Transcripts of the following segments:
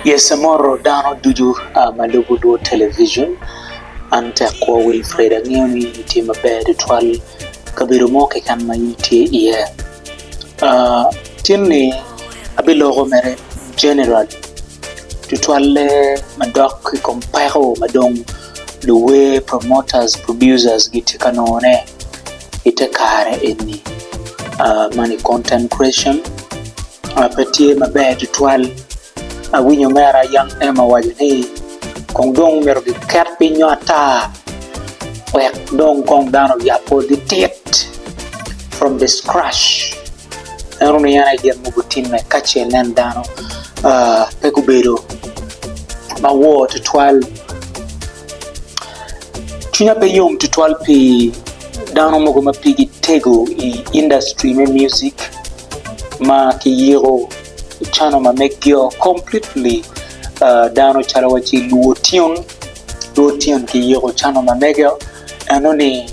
Yes, samoro dano duju malubu do television anta kwa Wilfred ang'eyo ni nitie maber twal kabiro moke kan ma nitie iye. Tinni abilogo mere general tutwale madok comparo madong the way promoters producers gitikanone itekare eni money content creation apatie maber tutwal awinyo mera yang ema wajini kong dong mero di kat pinyo ata wek dong kong dano yapo di tit from the scratch ano yana gian mubutin me kache nen dano pekubedo mawo tutwal chunya pe yom tutwal pi dano mogo mapigi tego I industry me music ma ki yero chano ma make you completely dano charawachi luotion ki yero chano ma make anoni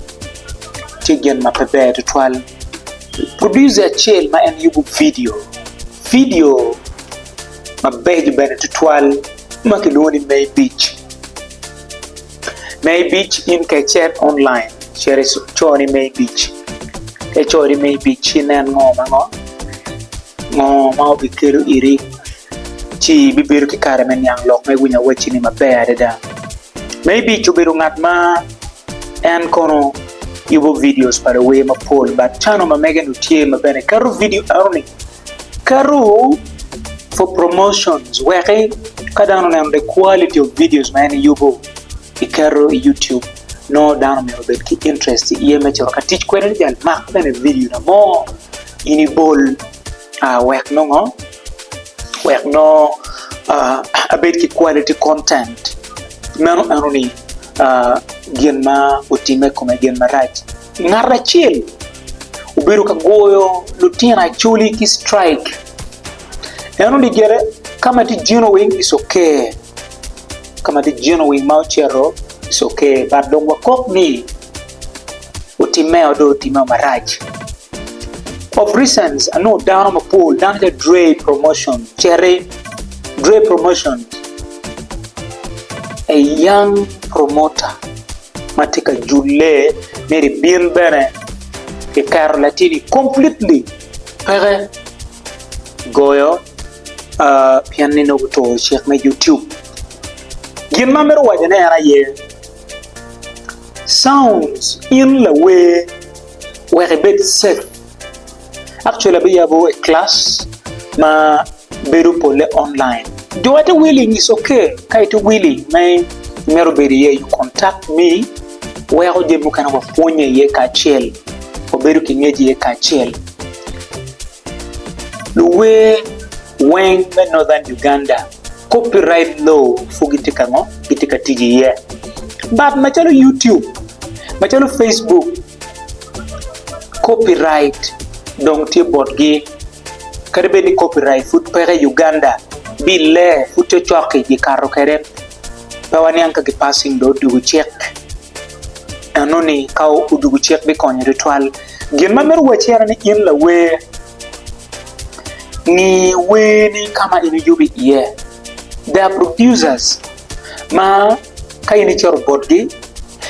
tigen ma pepe tutwal producer chill ma en yubu video ma beji bene tutwal ma kiloni May Beach in kachet online share choni May Beach ke chori May Beach nen ngoma mau bikiru iri chi bibiru ki kare men yang lok me winya wachi ni maber da maybe chubiru ngat ma en kono yubo videos para we ma pol but chano ma megen utie ma bene karu video aroni karu for promotions where kadano na the quality of videos man yubo ikaru YouTube no down me obet ki interest ye me choro ka teach kwere jan mak bene video na mo ini bol work no a bit quality content mano anoni gen ma utime come gen ma right ngara chill ubiru ka goyo lutina Acholi ki strike anoni gere kama ti genuine is okay kama ti genuine mauchero is okay but don't work me utime odo utime maraj. Of reasons, I know down a pool, down the Dre promotion, Dre promotion. A young promoter, Matika Jule, Mary Bill Bene, a Carolatini completely. Goyo, pianino to check my YouTube. Give me what ye sounds in the way where a bit safe. Actually, we have a class ma beru pole online. Do what willing is okay. Kaito willing, may mero beri you contact me. Where ode mukana wafonye ye kachel. Oberu kinyeji ye kachel. Luwe weng me northern Uganda. Copyright law fugitika ngo gitika tiji ye. But machalo YouTube, machalo Facebook. Copyright dong tie bodgi karebe ni copyright foot pere Uganda bille foot choke di karo kere bawani anka ki passing do du check anoni kaw udu check be konye ritual gen mamer wachera ni in la we ni kama ini jubi ye they are producers ma kay ni chor bodgi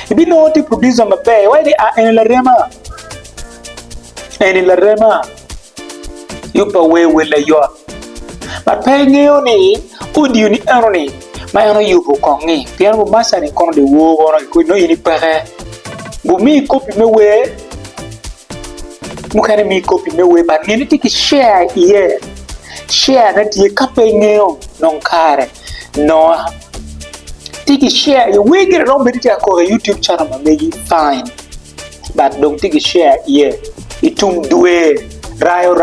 ibi no ti producer mabe why they are in la rema la rema yupa wewe la yo but penge oni udi ni aroni ma ano yupo kongi pian bu masa ni kono de wo ora ko no ini pare bu mi copy mewe mu kare mi copy mewe but ni tiki share na tie kapenge on non kare no tiki share you we get on medita ko YouTube channel ma maybe fine but don't tiki share itum duwe rayo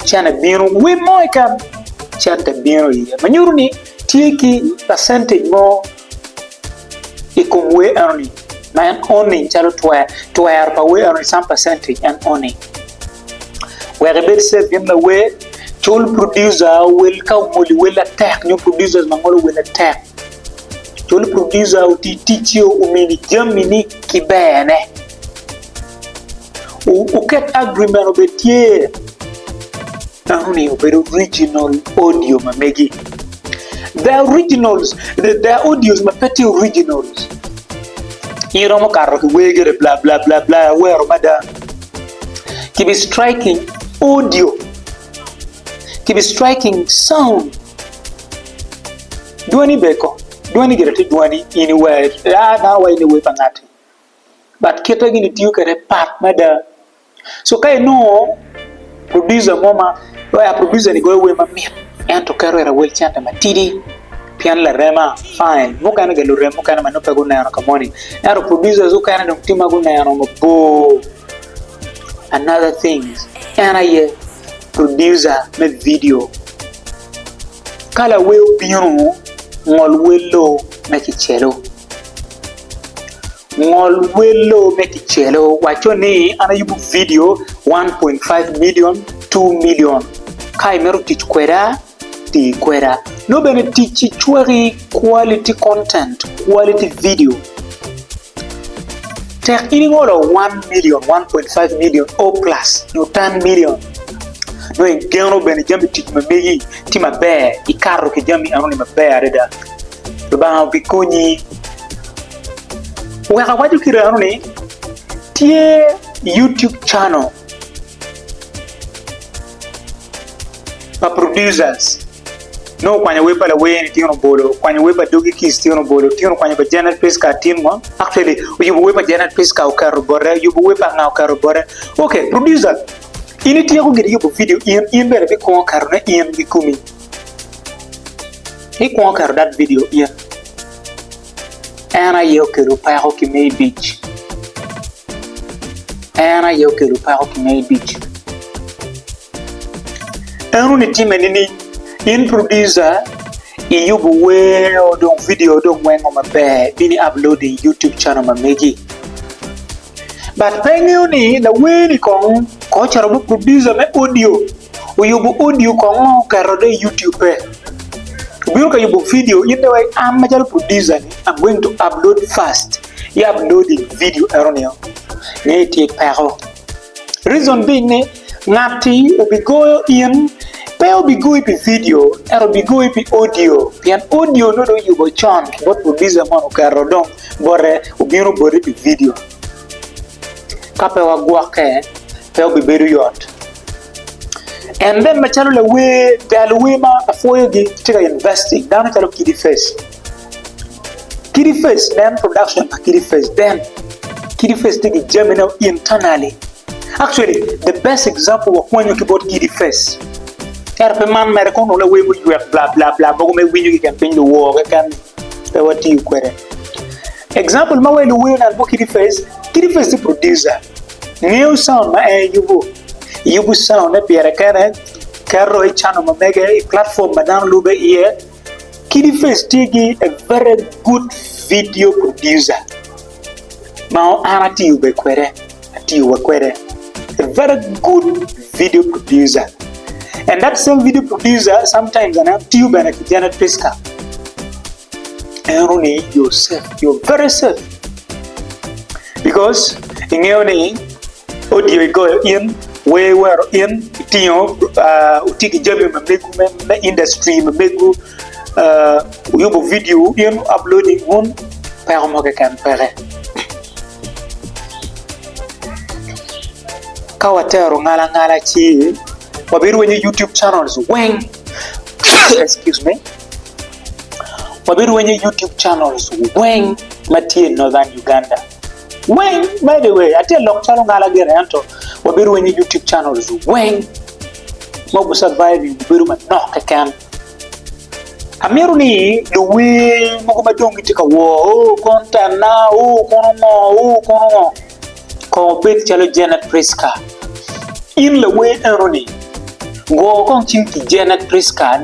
chana biro we moika chanta biro ye manyuru ni tiki percentage mo ikumwe earning man only chalo to pa we earning some percentage and only where a bit said in the way chol producer will come will attack new producers mangolo will attack chol producer teach you umini jamini kibene get agreement of it here. Only original audio mamegi The originals, the audios, my petty originals. You know, we get blah blah blah blah. Where madam? Keep striking audio. Keep striking sound. Do any beko? Do any get it? Do any anywhere? Now anyway, pangati. But getting it, you get a part, madam. So, I know producer mama, where producer go away, mammy, and to carry a well chant and matidi. Pian la rema fine mo kana gelu remo kana manopa guna yana kamoni ero producers who kana dong tima guna yana mo another things ana ye producer me video kala we opinion ngol welo make chelo wacho ni ana yubu video 1.5 million 2 million kai meru tich kwera ti kwera no bene teach chwari quality content quality video take ini ngolo 1 million 1.5 million or plus no 10 million no ngeno bene jambi teach mabegi ti mabe ikaro ke jambi anoni mabe areda ba bikunyi waka waju kira anoni tie YouTube channel pa producers no kwanya wepa la we tino bolo kwanya wepa dogi kis tino bolo tino kwanya ba Janet Pesca tino actually you wepa Janet Pesca o karo bore you wepa nga o karo bore okay producer ini tiya ko ngiri yubu video in bere be ko karo na in bikumi e ko karo that video in ana yo kero pa ho ki may beach anu ni time ni in producer yubu we odong video odong wengo mabe bini uploading YouTube channel mamegi but pengu ni na we ni kong ko charo producer me audio yubu audio kong karo de YouTube biro ka yubu video in the way I'm major producer I'm going to upload fast you uploading video erroneo ne take paro reason being ne ngati obigo in I'll be going to video, I'll be going to audio. Pian audio no do you go chant, but producer man ukarodong, bore ubiro bore to video. Kape wa guake, I'll be very yacht. And then my channel away, the way ma afoyo gi take investing down at Kitty Face, then production pa Kitty Face, then Kitty Face take a Gemini internally. Actually, the best example of when you about Kitty Face. Erpe man mere kono la we bla bla bla bogo me winyu kan pin the war kan pe wati kwere example ma we we na bo Kitty Face the producer new sound ma yubu sound na piere kana karo e channel ma mega platform ma dan lube here Kitty Face tigi a very good video producer ma anati ube kwere a very good video producer. And that same video producer sometimes an YouTube and a Janet Pesca. And only you're very safe. Because in any audio go in, we were in Tino, Utiki Jabi Mamegu industry, Mamegu, YouTube video in uploading one Paramoga can pere. Kawatero ngala chi. Wabiru wenye YouTube channels weng excuse me wabiru wenye YouTube channels weng matie Northern Uganda weng by the way atie lok chalo ngala gere anto wabiru wenye YouTube channels weng mobu survive wabiru manok kan amiru ni luwe mogu madongi tika wo content na kono ko bet chalo Janet Pesca in the way eroni go kong ching ki Janet Pesca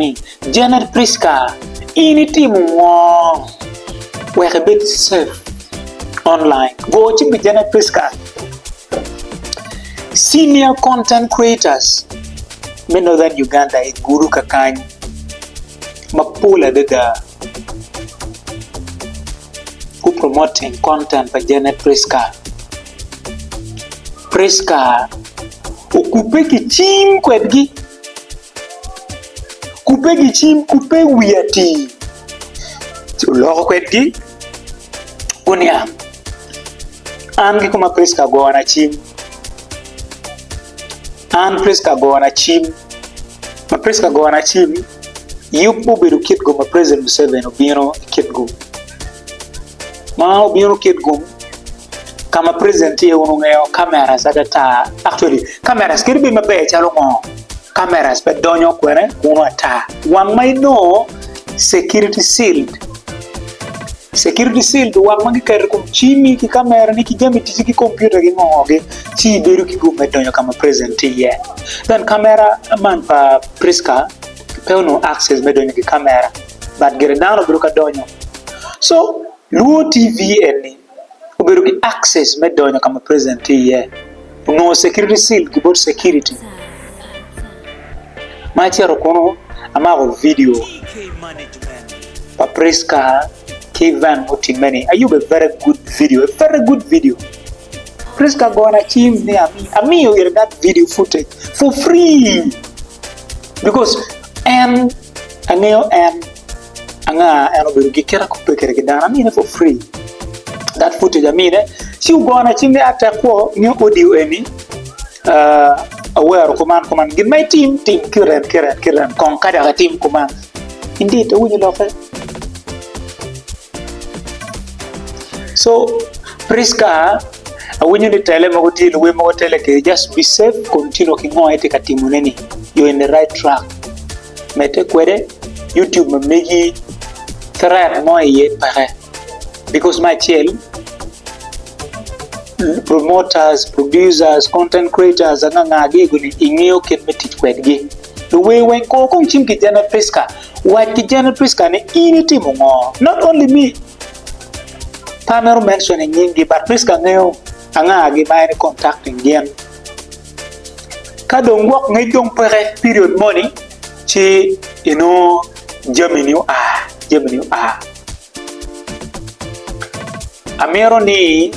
ini timu mo we a bit safe online go ching ki Janet Pesca senior content creators me Northern Uganda e guru kakany mapula dada who promoting content by Janet Pesca okupe ki chim kwedgi kupe wiati loko kwetgi unia angi kuma priska gona chim an priska gona chim ma priska gona chim yupo beru kitgo ma president Museveni obino kitgo ma obino kitgo kama president ye unu ngeo cameras adata actually cameras kirbi mabe chalo ngo cameras pe donyo kwene kuno ata wang mai no security sealed wang mangi kare kum chimi ki camera ni ki jami tisi ki computer ki ngoge chi beru ki gume donyo kama present ye then camera man pa priska pe no access me donyo ki camera but gere down beru ka donyo so luo tv eni beru ki access me donyo kama present ye no security sealed ki board security ma chero kono amago video pa priska Kevin Mutimeni. Ayub a very good video. Priska gonna achieve me ami you hear that video footage for free because and anga berugi kera kupekere kidana ami for free that footage she gonna achieve me after ko new audio any aware command give my team kiran kon kada team command indeed we love it. So Priska when you tell them what you we mo tell ke just be safe continue kingo ete katimu neni you're in the right track mete kwede YouTube meji thread mo ye pare because my channel promoters producers content creators anga ge guni ingeo ket meti kwedge the way when ko chim ki jana Priska what ki jana Priska ne initi mo not only me Pamero mentioning nyingi but Priska ngeo anga agi mai contacting again kadong wak ngejong pere period money chi Germany amero ni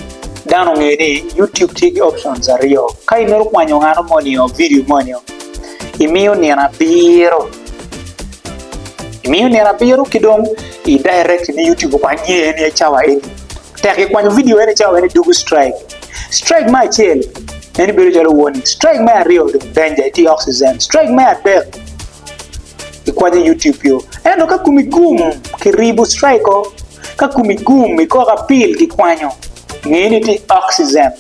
dano ngeni YouTube tigi options ario kai mero kwanyo ngano money o video money imio ni na biro kidong I direct ni YouTube kwa nye ni chawa eni take kwanyo video ene chawa ene dugu strike my chill any beru jalo warning strike my real danger iti oxygen strike my death ikwaje YouTube yo eno ka kumigum kiribu strike o ka kumigum iko ka pil ki kwanyo ngeni ti oxygen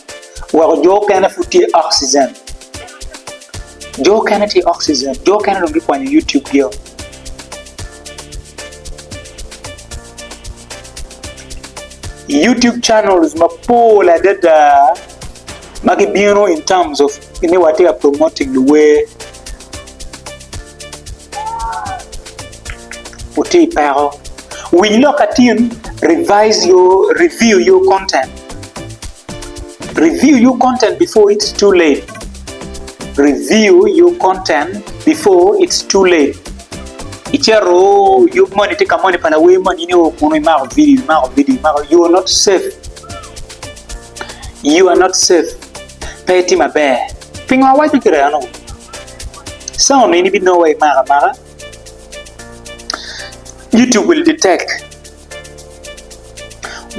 wa jo kana futi oxygen jo kana ngi kwanyo YouTube yo YouTube channels mapola dada magibino in terms of what they are promoting the way uti paro we look at him review your content before it's too late ichero you money take money pana we money ni okuno ima video you are not safe peti mabe pinga wa tikira no sound ni bi no way mara YouTube will detect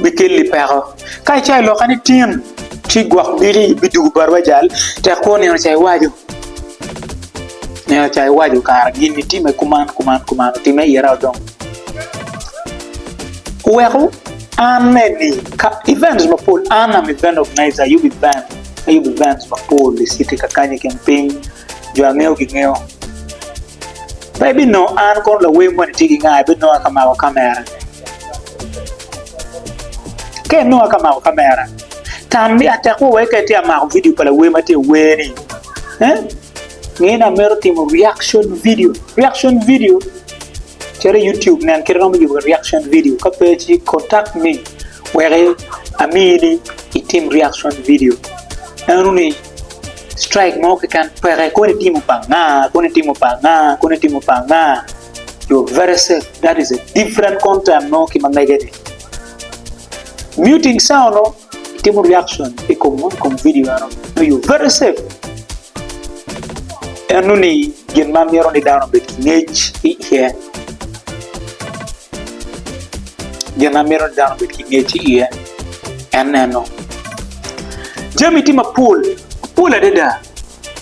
bikeli paro kai chai lo kani tin ti gwa biri bidu barwa jal te ko ne chai waju kar gini time kuman time ira dong well ameni ka events mapol am event organizer you be events mapol the city kakanye campaign jo angeo gingeo baby no an kon la we mo tigi ngai be no kama kamera ke no kama kamera tambi atako weke ti ama video pala we mate weni ngena mero timo reaction video chere YouTube nan kero mo yugo reaction video ka page contact me where amini itim reaction video anuni strike mo kan pere ko ni timo panga you're very safe that is a different content no ki mangagedi muting sound no timo reaction e kom video no you're very safe anuni gen mamero ni down bit ngej here Jana mero down with kingechi ear and no. Jamie Tima pool adeda.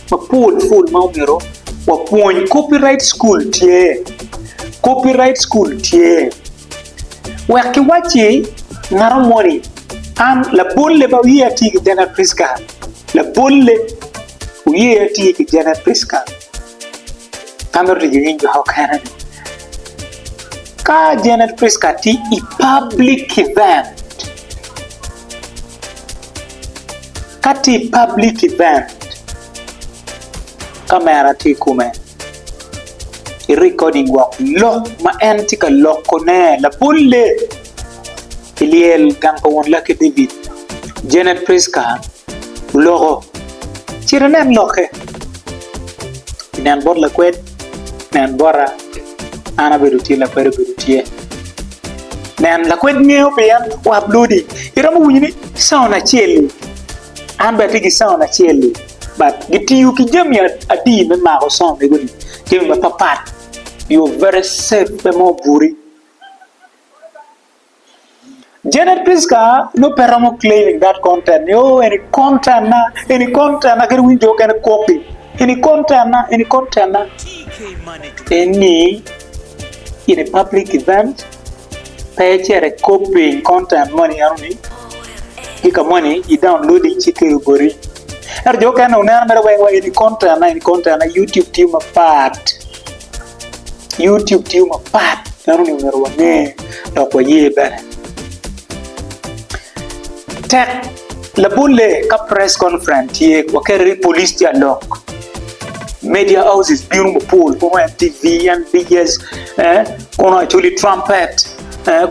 Ma pool full maumiro. Wa point copyright school tie. Copyright school tie. Waki wachi ngaro mori. Am la bolle ba wiya tiki jana priska. La bolle wiya tiki jana priska. Kamero rinjo how can ka Janet Priska ti a public event. Kati public event. Kamera ti kume. I recording work lock ma antika lock kone la bulle. Iliel ganko won lake David. Janet Priska logo. Chiranen loke. Nan bot la kwet. Nan bora. Ana beruti la kwere beruti nan la kwed ngeo pe yan wa uploading iramu wini sound acheli an ba tigi sound acheli but gitiyu ki jami adi me ma ko sound me goni jami ba papat you very safe be mo buri Janet Priska no peramo claiming that content any content na can we joke and copy any content na any in a public event, pay a copying content money only. You can money, you downloading chicken bori. Er jo kan una mera way any content YouTube team apart. Only mera wane dok ye ben. Tech la bulle ka press conference ye wa kere police dia lock. Media houses birum pool kono MTV and BS kono Acholi trumpet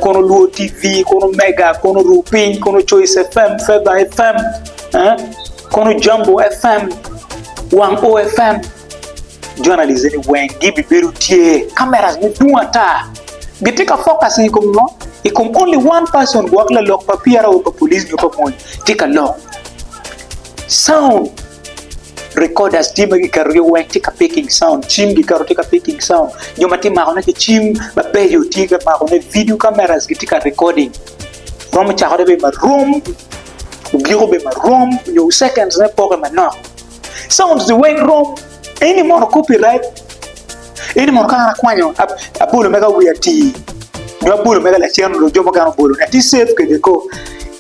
kono Luo TV kono Mega kono Rupin kono Choice FM Feba FM kono Jumbo FM Wang OFM journalism when gibi berutie cameras ni duata bitika focus ni kono ikom only one person work la lock papier or police no ko take a lock sound recorders team gikario wen tika picking sound chim gikaro tika picking sound nyomati maona ke chim ba beyo tika maona video cameras gitika recording from chahode be ma room ugiro be ma room yo seconds na program na sounds the way room any more copyright any more kana kwanyo abulo mega we ati no abulo mega la channel lo jomo kana bolo na ti safe ke ko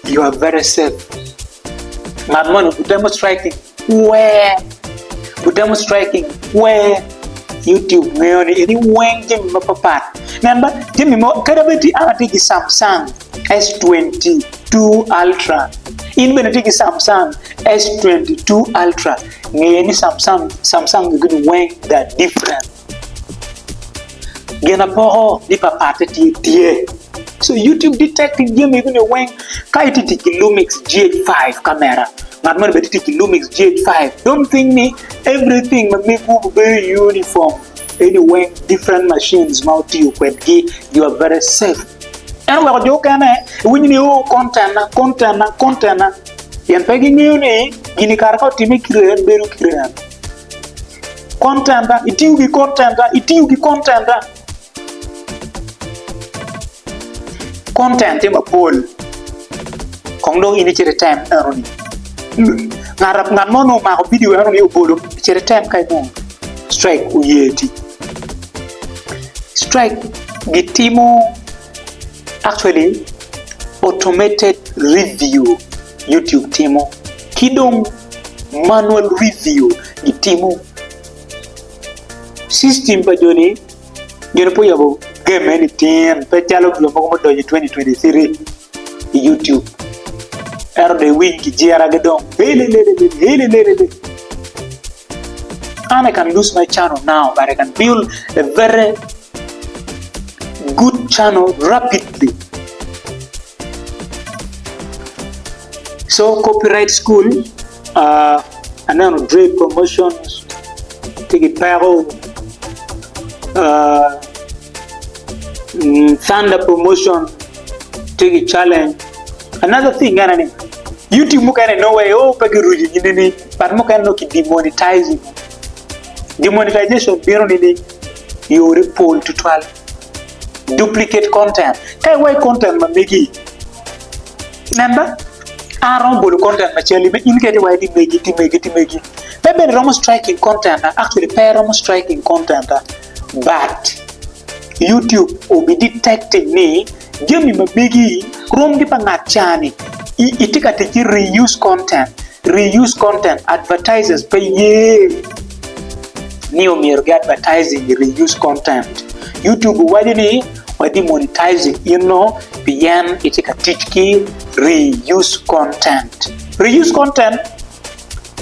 you are very safe madman demonstrating where YouTube meoni ini wenge mapapat namba timi mo kadabeti atiki Samsung S22 Ultra in benetiki Samsung S22 Ultra ngeni Samsung good weng that different gena poho di papate tie so YouTube detecting game even weng kaiti tiki Lumix G5 camera not man but take Lumix G5 don't think me everything but make move very uniform anyway different machines mount you when you are very safe and we joke and when you content yan pegi ni gini karako timi create beru create content itiugi content ma pol kongdo ini chere time eroni ngarap mono ma video eroni obolo chere time kai mo strike uyeti strike gitimo actually automated review YouTube timo kidong manual review gitimo system pa joni gene po yabo game anything pe chalo lo mo do 2023 YouTube de wiki jera gedong hele and I can lose my channel now but I can build a very good channel rapidly. So copyright school and then Dre promotions take it payroll Thunder promotion take a challenge. Another thing YouTube mukane no way pagiruji nini but mukane no ki demonetization biro nini you report to 12 duplicate content kai wai content ma megi namba aron bolu content ma cheli me in get wai di megi maybe romo striking content actually pay romo striking content but YouTube will be detecting me gemi ma megi rom di pangat chani itika te reuse content advertisers pay ye new mir advertising reuse content YouTube wadi monetizing beyond itika teach ki reuse content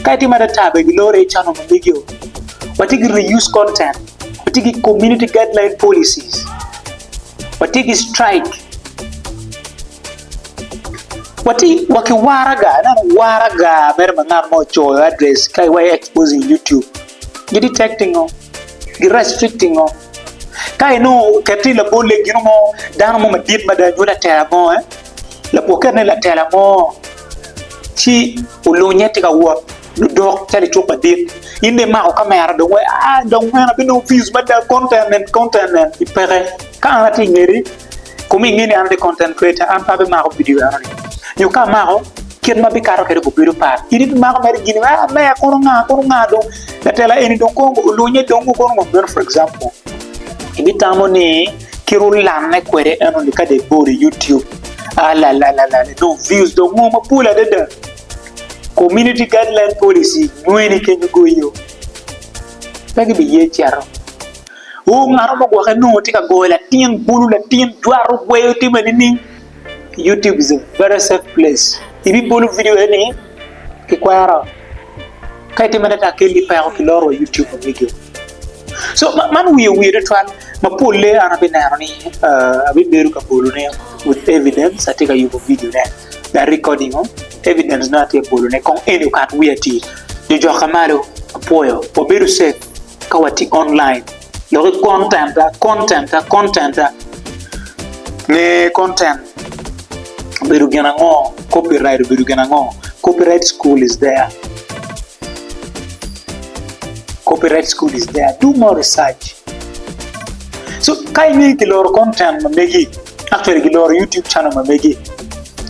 kati mada tabe glore channel mbigio watigi reuse content watigi community guideline policies watigi strike wati waraga mere mangar mo cho address kai why exposing YouTube gi detecting gi restricting kai no kati la bolle gino mo dano mo madit mada jula tela mo la poker la tela mo chi ulonyeti ka wo dok tali chopa dit inde ma o camera do we donc na bino views bada content ipere ka ati ngeri komi ngeni ande content creator am pa be ma ko video arani yo ka ma ko ken ma bi karo kere ko video par ini ma ko mari gini ma ko nga do la tela eni donc ko ulonye donc ko mo for example ibitamo ni kirul lanne kwere eno ni kade bore YouTube la no views donc mo ma pula de community guideline policy ngweni kenyo goyo pagi bi ye charo ngaro mo gwa no tika gola tien bulu la tien dwaro goyo timani YouTube is a very safe place ibi bulu video ni ki kwara kai timana ta keli pa ko loro YouTube video so man we retwan ma pulle ana binaro ni abi beru ka bulu ne with evidence atika yuko video ne the recording evidence na te bolo ne kon enu kan wiati de jo kamalo apoyo oberu se kawati online lo content ne content beru gena ngo copyright school is there do more research so kai ni kilor content megi actually kilor YouTube channel megi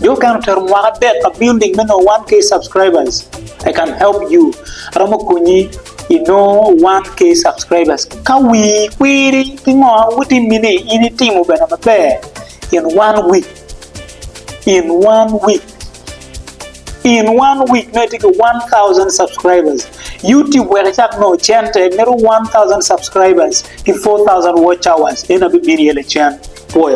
you can turn a building 1k subscribers. I can help you. Ramo kunyi 1k subscribers. Kawi kwiri tingo wuti mini ini timu bana mabe in 1 week. In 1 week no take 1000 subscribers. YouTube where check no chante mero 1000 subscribers, 4000 watch hours in a bit ele chan. Boy.